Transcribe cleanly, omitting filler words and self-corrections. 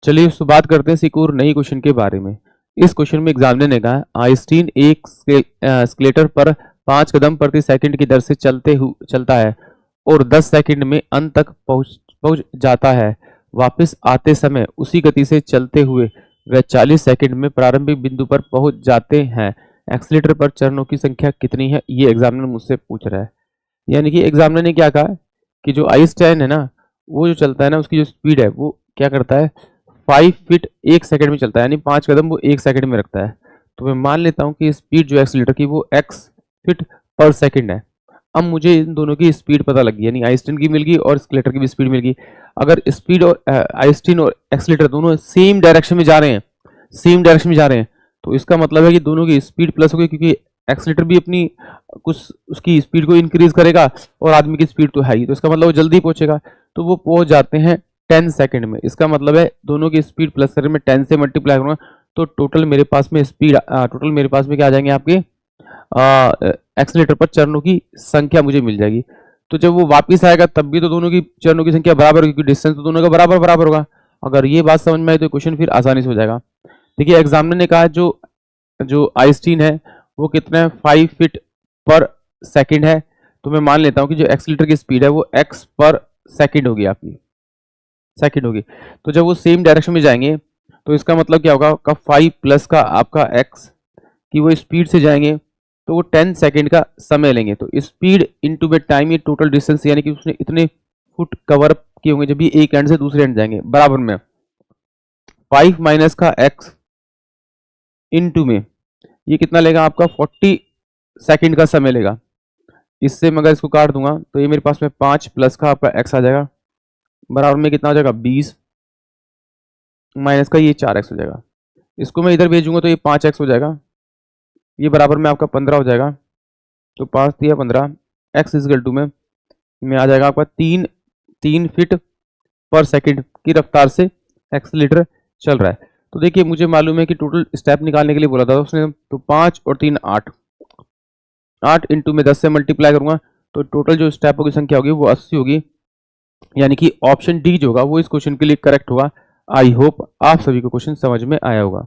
चलिए इस बात करते हैं एक और नई क्वेश्चन के बारे में। इस क्वेश्चन में एग्जामिनर ने कहा आइंस्टीन एक स्केलेटर पर 5 कदम प्रति सेकंड की दर से चलता है और 10 सेकंड में अंत तक पहुंच जाता है। वापस आते समय उसी गति से चलते हुए वह 40 सेकंड में प्रारंभिक बिंदु पर पहुंच जाते हैं। एक्सीलेटर पर चरणों की संख्या कितनी है, ये एग्जामिनर मुझसे पूछ रहा है। यानी कि एग्जामिनर ने क्या कहा कि जो आइंस्टाइन है ना, वो जो चलता है ना, उसकी जो स्पीड है वो क्या करता है, 5 फीट 1 सेकंड में चलता है, यानी 5 कदम वो 1 सेकंड में रखता है। तो मैं मान लेता हूँ कि स्पीड जो एक्सीलरेटर की वो x फीट पर सेकंड है। अब मुझे इन दोनों की स्पीड पता लग गई, यानी आइंस्टीन की मिल गई और एक्सीलरेटर की भी स्पीड मिल गई। अगर स्पीड और आइंस्टीन और एक्सीलरेटर दोनों सेम डायरेक्शन में जा रहे हैं, तो इसका मतलब है कि दोनों की स्पीड प्लस होगी, क्योंकि एक्सीलरेटर भी अपनी कुछ उसकी स्पीड को इंक्रीज करेगा और आदमी की स्पीड तो है ही, तो इसका मतलब वो जल्दी पहुंचेगा। तो वो पहुंच जाते हैं 10 सेकंड में। इसका मतलब है दोनों की स्पीड प्लस करके मैं 10 से मल्टीप्लाई करूंगा तो टोटल मेरे पास में क्या आ जाएंगे आपके एक्सीलरेटर पर चरणों की संख्या मुझे मिल जाएगी। तो जब वो वापस आएगा तब भी तो दोनों की चरणों की संख्या बराबर होगी, क्योंकि डिस्टेंस तो दोनों का बराबर बराबर होगा। अगर ये बात समझ में आई तो क्वेश्चन फिर आसानी से हो जाएगा। देखिए एग्जामिनर ने कहा जो जो आइंस्टीन है वो कितना है, 5 फीट पर सेकंड है। तो मैं मान लेता हूँ कि जो एक्सीलरेटर की स्पीड है वो x पर सेकंड होगी, आपकी सेकंड होगी। तो जब वो सेम डायरेक्शन में जाएंगे तो इसका मतलब क्या होगा, का 5 प्लस का आपका x कि वो स्पीड से जाएंगे तो वो 10 सेकंड का समय लेंगे। तो स्पीड इनटू में टाइम, ये टोटल डिस्टेंस, यानी कि उसने इतने फुट कवर किए होंगे जब ये एक एंड से दूसरे एंड जाएंगे, बराबर में 5 माइनस का x इनटू में ये कितना लेगा आपका 40 सेकंड का समय लेगा। इससे मैं अगर इसको काट दूंगा तो ये मेरे पास में 5 प्लस का आपका x आ जाएगा, बराबर में कितना हो जाएगा 20, माइनस का ये 4x हो जाएगा। इसको मैं इधर भेजूंगा तो ये 5x हो जाएगा, ये बराबर में आपका 15 हो जाएगा। तो 5 दिया 15, x इजकल टू में आ जाएगा आपका 3 फीट पर सेकंड की रफ्तार से एक्सीलरेटर चल रहा है। तो देखिए मुझे मालूम है कि टोटल स्टेप निकालने के लिए बोला था उसने, तो 5 और 3 8 इंटू में 10 से मल्टीप्लाई करूंगा तो टोटल जो स्टेपों की संख्या होगी वो 80 होगी, यानी कि ऑप्शन डी जो होगा वो इस क्वेश्चन के लिए करेक्ट होगा। आई होप आप सभी को क्वेश्चन समझ में आया होगा।